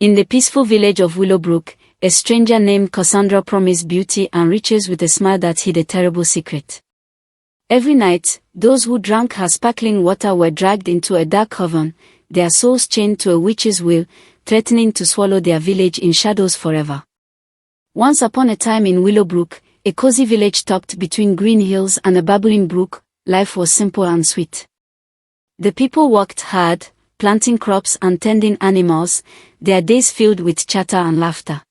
In the peaceful village of Willowbrook, a stranger named Cassandra promised beauty and riches with a smile that hid a terrible secret. Every night, those who drank her sparkling water were dragged into a dark cavern, their souls chained to a witch's wheel, threatening to swallow their village in shadows forever. Once upon a time in Willowbrook, a cozy village tucked between green hills and a babbling brook, life was simple and sweet. The people worked hard, planting crops and tending animals, their days filled with chatter and laughter.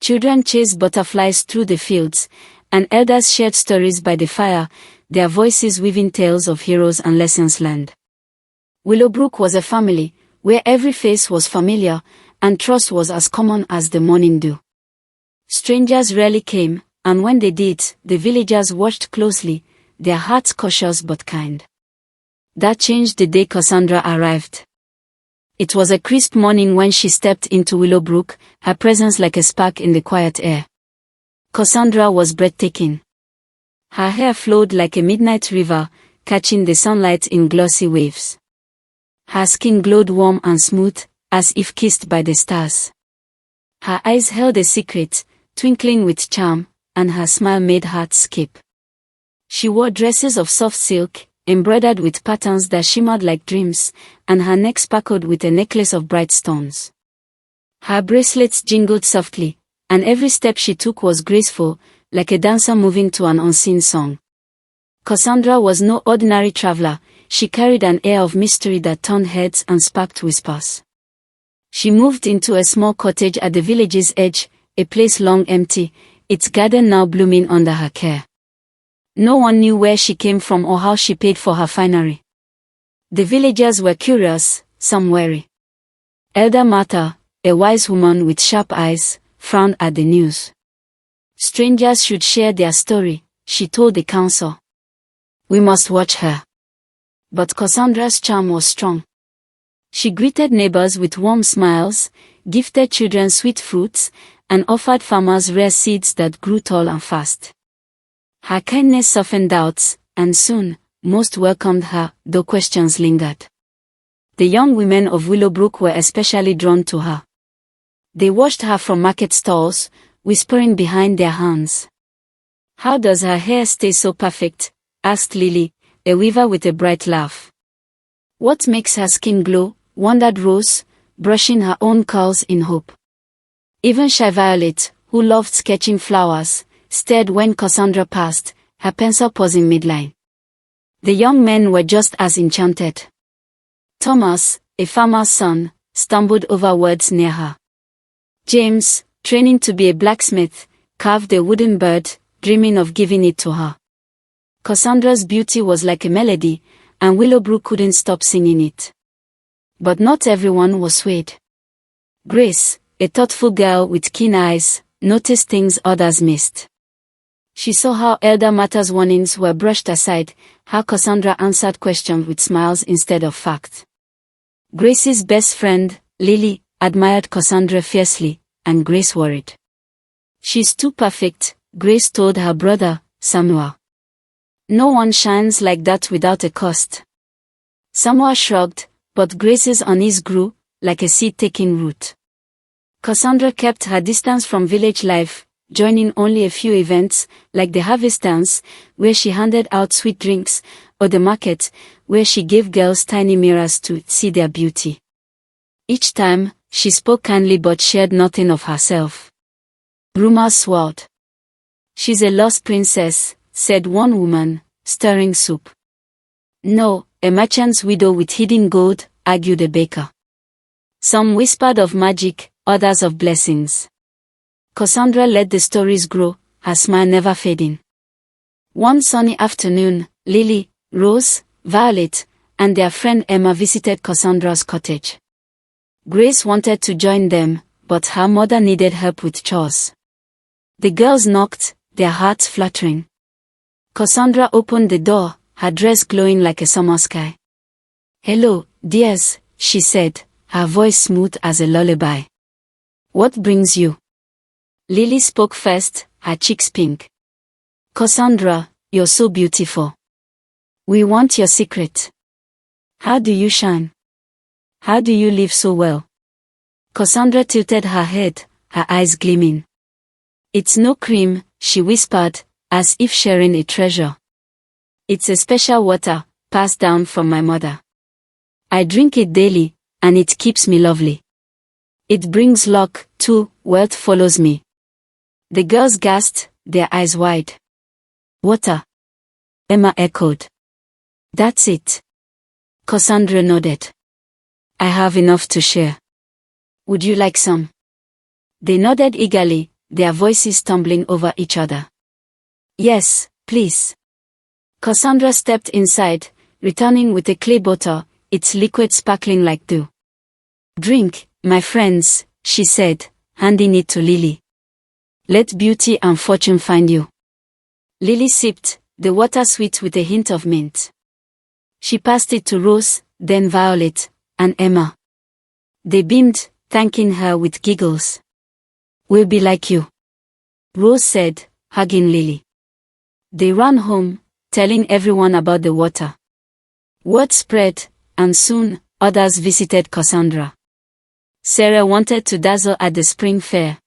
Children chased butterflies through the fields, and elders shared stories by the fire, their voices weaving tales of heroes and lessons learned. Willowbrook was a family, where every face was familiar, and trust was as common as the morning dew. Strangers rarely came, and when they did, the villagers watched closely, their hearts cautious but kind. That changed the day Cassandra arrived. It was a crisp morning when she stepped into Willowbrook, her presence like a spark in the quiet air. Cassandra was breathtaking. Her hair flowed like a midnight river, catching the sunlight in glossy waves. Her skin glowed warm and smooth, as if kissed by the stars. Her eyes held a secret, twinkling with charm, and her smile made hearts skip. She wore dresses of soft silk, embroidered with patterns that shimmered like dreams, and her neck sparkled with a necklace of bright stones. Her bracelets jingled softly, and every step she took was graceful, like a dancer moving to an unseen song. Cassandra was no ordinary traveler, she carried an air of mystery that turned heads and sparked whispers. She moved into a small cottage at the village's edge, a place long empty, its garden now blooming under her care. No one knew where she came from or how she paid for her finery. The villagers were curious, some wary. Elder Martha, a wise woman with sharp eyes, frowned at the news. Strangers should share their story, she told the council. We must watch her. But Cassandra's charm was strong. She greeted neighbors with warm smiles, gifted children sweet fruits, and offered farmers rare seeds that grew tall and fast. Her kindness softened doubts, and soon, most welcomed her, though questions lingered. The young women of Willowbrook were especially drawn to her. They watched her from market stalls, whispering behind their hands. How does her hair stay so perfect? Asked Lily, a weaver with a bright laugh. What makes her skin glow? Wondered Rose, brushing her own curls in hope. Even shy Violet, who loved sketching flowers, stared when Cassandra passed, her pencil pausing midline. The young men were just as enchanted. Thomas, a farmer's son, stumbled over words near her. James, training to be a blacksmith, carved a wooden bird, dreaming of giving it to her. Cassandra's beauty was like a melody, and Willowbrook couldn't stop singing it. But not everyone was swayed. Grace, a thoughtful girl with keen eyes, noticed things others missed. She saw how Elder Martha's warnings were brushed aside, how Cassandra answered questions with smiles instead of facts. Grace's best friend, Lily, admired Cassandra fiercely, and Grace worried. She's too perfect, Grace told her brother, Samuel. No one shines like that without a cost. Samuel shrugged, but Grace's unease grew, like a seed taking root. Cassandra kept her distance from village life, joining only a few events, like the harvest dance, where she handed out sweet drinks, or the market, where she gave girls tiny mirrors to see their beauty. Each time, she spoke kindly but shared nothing of herself. Rumors swirled. She's a lost princess, said one woman, stirring soup. No, a merchant's widow with hidden gold, argued a baker. Some whispered of magic, others of blessings. Cassandra let the stories grow, her smile never fading. One sunny afternoon, Lily, Rose, Violet, and their friend Emma visited Cassandra's cottage. Grace wanted to join them, but her mother needed help with chores. The girls knocked, their hearts fluttering. Cassandra opened the door, her dress glowing like a summer sky. Hello, dears, she said, her voice smooth as a lullaby. What brings you? Lily spoke first, her cheeks pink. Cassandra, you're so beautiful. We want your secret. How do you shine? How do you live so well? Cassandra tilted her head, her eyes gleaming. It's no cream, she whispered, as if sharing a treasure. It's a special water, passed down from my mother. I drink it daily, and it keeps me lovely. It brings luck, too, wealth follows me. The girls gasped, their eyes wide. Water? Emma echoed. That's it. Cassandra nodded. I have enough to share. Would you like some? They nodded eagerly, their voices tumbling over each other. Yes, please. Cassandra stepped inside, returning with a clay bottle, its liquid sparkling like dew. Drink, my friends, she said, handing it to Lily. Let beauty and fortune find you. Lily sipped, the water sweet with a hint of mint. She passed it to Rose, then Violet, and Emma. They beamed, thanking her with giggles. We'll be like you, Rose said, hugging Lily. They ran home, telling everyone about the water. Word spread, and soon, others visited Cassandra. Sarah wanted to dazzle at the spring fair.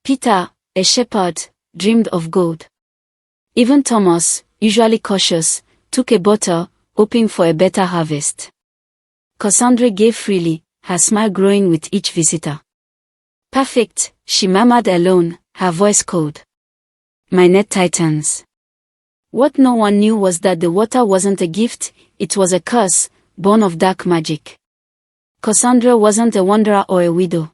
Peter, a shepherd, dreamed of gold. Even Thomas, usually cautious, took a bottle, hoping for a better harvest. Cassandra gave freely, her smile growing with each visitor. Perfect, she murmured alone, her voice cold. My net tightens. What no one knew was that the water wasn't a gift, it was a curse, born of dark magic. Cassandra wasn't a wanderer or a widow.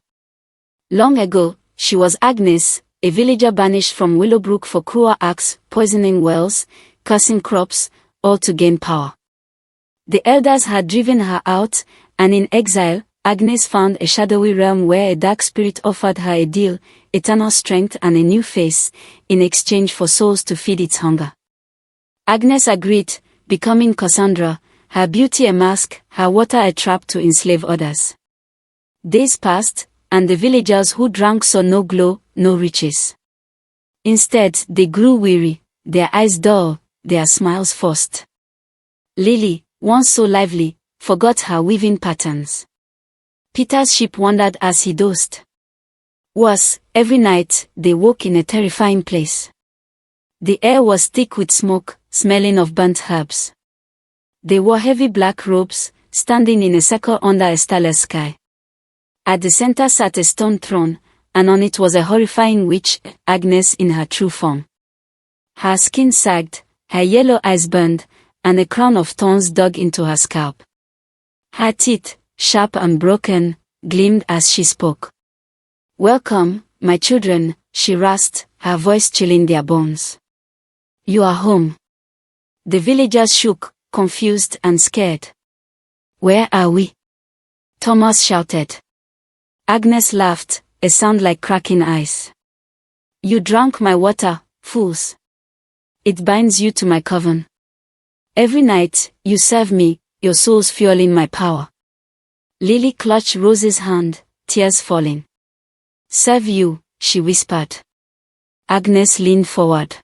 Long ago, she was Agnes, a villager banished from Willowbrook for cruel acts, poisoning wells, cursing crops, all to gain power. The elders had driven her out, and in exile, Agnes found a shadowy realm where a dark spirit offered her a deal, eternal strength and a new face, in exchange for souls to feed its hunger. Agnes agreed, becoming Cassandra, her beauty a mask, her water a trap to enslave others. Days passed, and the villagers who drank saw no glow, no riches. Instead, they grew weary, their eyes dull, their smiles forced. Lily, once so lively, forgot her weaving patterns. Peter's sheep wandered as he dozed. Worse, every night, they woke in a terrifying place. The air was thick with smoke, smelling of burnt herbs. They wore heavy black robes, standing in a circle under a starless sky. At the center sat a stone throne, and on it was a horrifying witch, Agnes in her true form. Her skin sagged, her yellow eyes burned, and a crown of thorns dug into her scalp. Her teeth, sharp and broken, gleamed as she spoke. Welcome, my children, she rasped, her voice chilling their bones. You are home. The villagers shook, confused and scared. Where are we? Thomas shouted. Agnes laughed, a sound like cracking ice. You drank my water, fools. It binds you to my coven. Every night, you serve me, your souls fueling my power. Lily clutched Rose's hand, tears falling. Serve you, she whispered. Agnes leaned forward.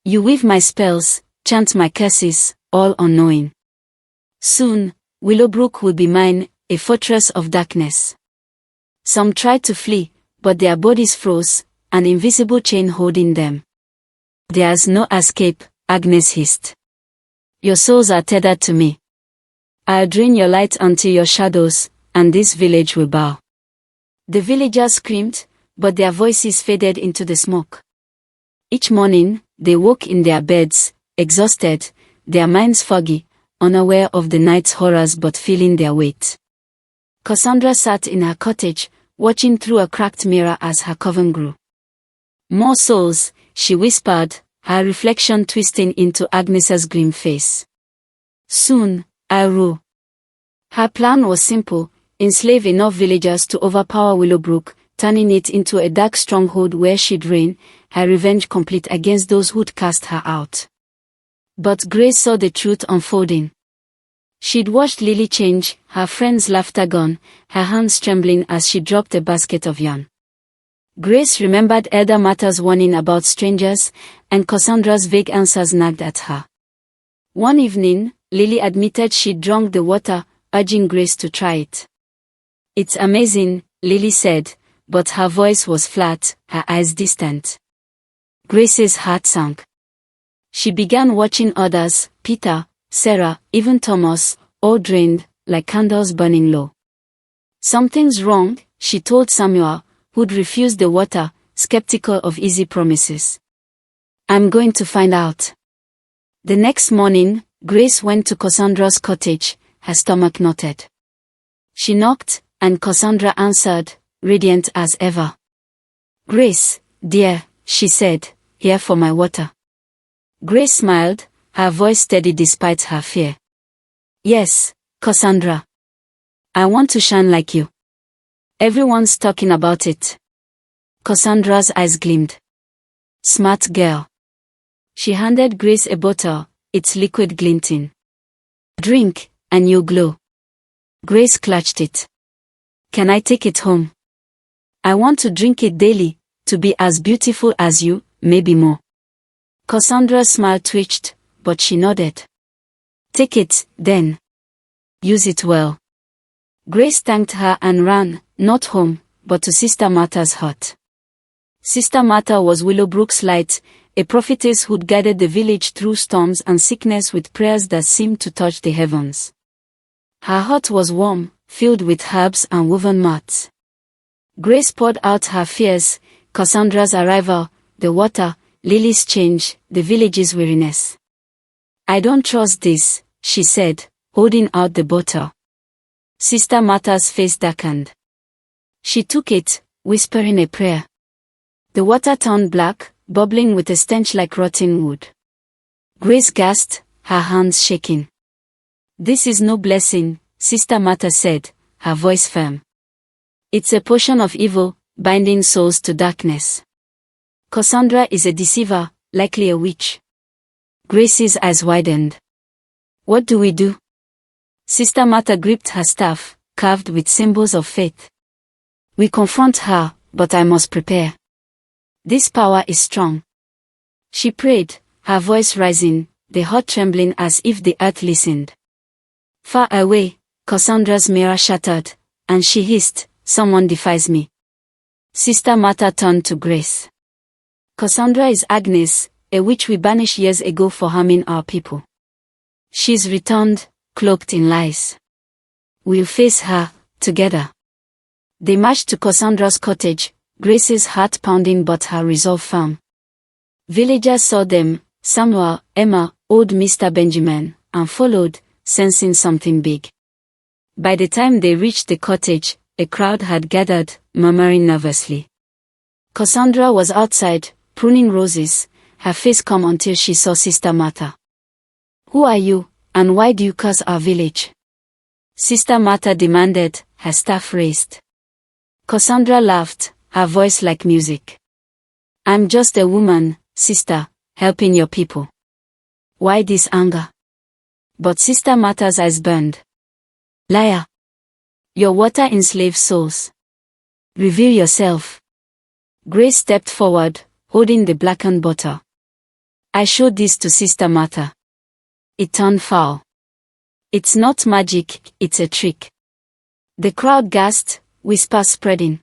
You weave my spells, chant my curses, all unknowing. Soon, Willowbrook will be mine, a fortress of darkness. Some tried to flee, but their bodies froze, an invisible chain holding them. There's no escape, Agnes hissed. Your souls are tethered to me. I'll drain your light until your shadows, and this village will bow. The villagers screamed, but their voices faded into the smoke. Each morning, they woke in their beds, exhausted, their minds foggy, unaware of the night's horrors but feeling their weight. Cassandra sat in her cottage, watching through a cracked mirror as her coven grew. More souls, she whispered, her reflection twisting into Agnes's grim face. Soon, I'll rule. Her plan was simple, enslave enough villagers to overpower Willowbrook, turning it into a dark stronghold where she'd reign, her revenge complete against those who'd cast her out. But Grace saw the truth unfolding. She'd watched Lily change, her friend's laughter gone, her hands trembling as she dropped a basket of yarn. Grace remembered Elder Matter's warning about strangers, and Cassandra's vague answers nagged at her. One evening, Lily admitted she'd drunk the water, urging Grace to try it. It's amazing, Lily said, but her voice was flat, her eyes distant. Grace's heart sank. She began watching others, Peter, Sarah, even Thomas, all drained, like candles burning low. Something's wrong, she told Samuel, who'd refused the water, skeptical of easy promises. I'm going to find out. The next morning, Grace went to Cassandra's cottage, her stomach knotted. She knocked, and Cassandra answered, radiant as ever. Grace, dear, she said, here for my water. Grace smiled, her voice steady despite her fear. Yes, Cassandra. I want to shine like you. Everyone's talking about it. Cassandra's eyes gleamed. Smart girl. She handed Grace a bottle, its liquid glinting. Drink, and you'll glow. Grace clutched it. Can I take it home? I want to drink it daily, to be as beautiful as you, maybe more. Cassandra's smile twitched, but she nodded. Take it, then. Use it well. Grace thanked her and ran, not home, but to Sister Martha's hut. Sister Martha was Willowbrook's light, a prophetess who'd guided the village through storms and sickness with prayers that seemed to touch the heavens. Her hut was warm, filled with herbs and woven mats. Grace poured out her fears, Cassandra's arrival, the water, Lily's change, the village's weariness. I don't trust this, she said, holding out the bottle. Sister Martha's face darkened. She took it, whispering a prayer. The water turned black, bubbling with a stench like rotten wood. Grace gasped, her hands shaking. This is no blessing, Sister Martha said, her voice firm. It's a potion of evil, binding souls to darkness. Cassandra is a deceiver, likely a witch. Grace's eyes widened. What do we do? Sister Martha gripped her staff, carved with symbols of faith. We confront her, but I must prepare. This power is strong. She prayed, her voice rising, the heart trembling as if the earth listened. Far away, Cassandra's mirror shattered, and she hissed, someone defies me. Sister Martha turned to Grace. Cassandra is Agnes, a witch we banished years ago for harming our people. She's returned, cloaked in lies. We'll face her, together. They marched to Cassandra's cottage, Grace's heart pounding but her resolve firm. Villagers saw them, Samuel, Emma, old Mr. Benjamin, and followed, sensing something big. By the time they reached the cottage, a crowd had gathered, murmuring nervously. Cassandra was outside, pruning roses, her face calm until she saw Sister Martha. Who are you, and why do you curse our village? Sister Martha demanded, her staff raised. Cassandra laughed, her voice like music. I'm just a woman, sister, helping your people. Why this anger? But Sister Martha's eyes burned. Liar! Your water enslaves souls. Reveal yourself. Grace stepped forward, holding the blackened bottle. I showed this to Sister Martha. It turned foul. It's not magic, it's a trick. The crowd gasped, whispers spreading.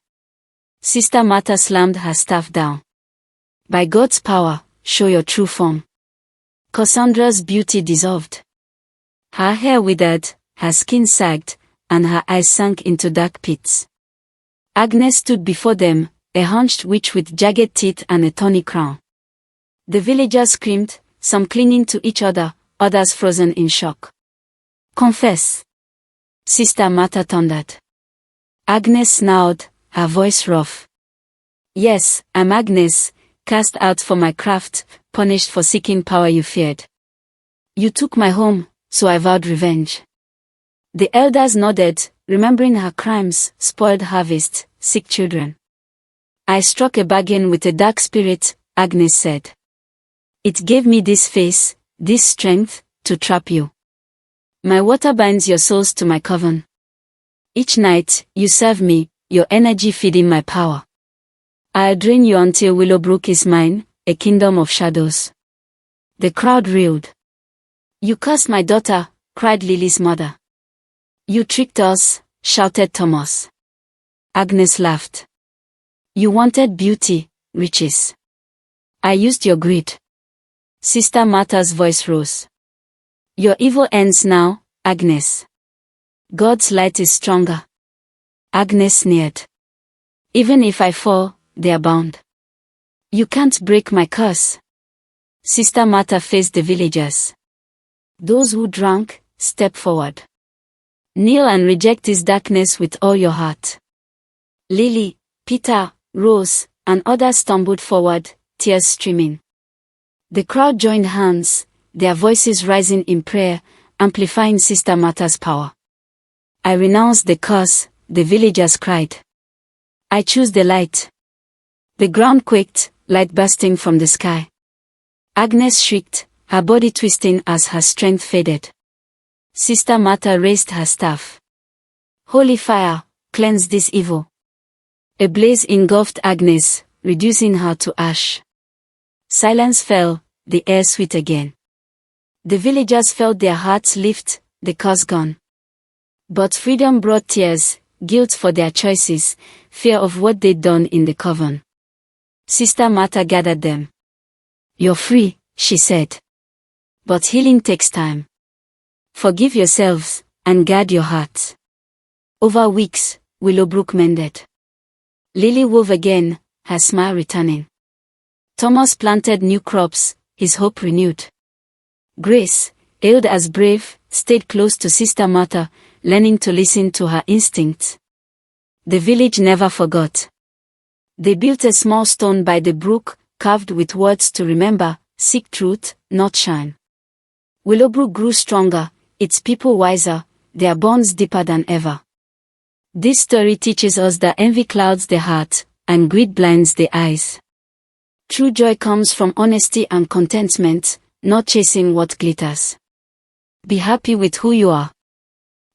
Sister Martha slammed her staff down. By God's power, show your true form. Cassandra's beauty dissolved. Her hair withered, her skin sagged, and her eyes sank into dark pits. Agnes stood before them, a hunched witch with jagged teeth and a thorny crown. The villagers screamed, some clinging to each other, others frozen in shock. Confess! Sister Martha thundered. Agnes snarled, her voice rough. Yes, I'm Agnes, cast out for my craft, punished for seeking power you feared. You took my home, so I vowed revenge. The elders nodded, remembering her crimes, spoiled harvest, sick children. I struck a bargain with a dark spirit, Agnes said. It gave me this face, this strength, to trap you. My water binds your souls to my coven. Each night, you serve me, your energy feeding my power. I'll drain you until Willowbrook is mine, a kingdom of shadows. The crowd reeled. You cursed my daughter, cried Lily's mother. You tricked us, shouted Thomas. Agnes laughed. You wanted beauty, riches. I used your greed. Sister Martha's voice rose. Your evil ends now, Agnes. God's light is stronger. Agnes sneered. Even if I fall, they are bound. You can't break my curse. Sister Martha faced the villagers. Those who drank, step forward. Kneel and reject his darkness with all your heart. Lily, Peter, Rose, and others stumbled forward, tears streaming. The crowd joined hands, their voices rising in prayer, amplifying Sister Martha's power. I renounce the curse, the villagers cried. I choose the light. The ground quaked, light bursting from the sky. Agnes shrieked, her body twisting as her strength faded. Sister Martha raised her staff. Holy fire, cleanse this evil. A blaze engulfed Agnes, reducing her to ash. Silence fell, the air sweet again. The villagers felt their hearts lift, the curse gone. But freedom brought tears, guilt for their choices, fear of what they'd done in the coven. Sister Martha gathered them. You're free, she said. But healing takes time. Forgive yourselves, and guard your hearts. Over weeks, Willowbrook mended. Lily wove again, her smile returning. Thomas planted new crops, his hope renewed. Grace, hailed as brave, stayed close to Sister Martha, learning to listen to her instincts. The village never forgot. They built a small stone by the brook, carved with words to remember, seek truth, not shine. Willowbrook grew stronger, its people wiser, their bonds deeper than ever. This story teaches us that envy clouds the heart, and greed blinds the eyes. True joy comes from honesty and contentment, not chasing what glitters. Be happy with who you are.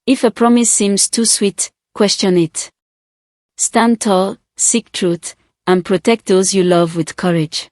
If a promise seems too sweet, question it. Stand tall, seek truth, and protect those you love with courage.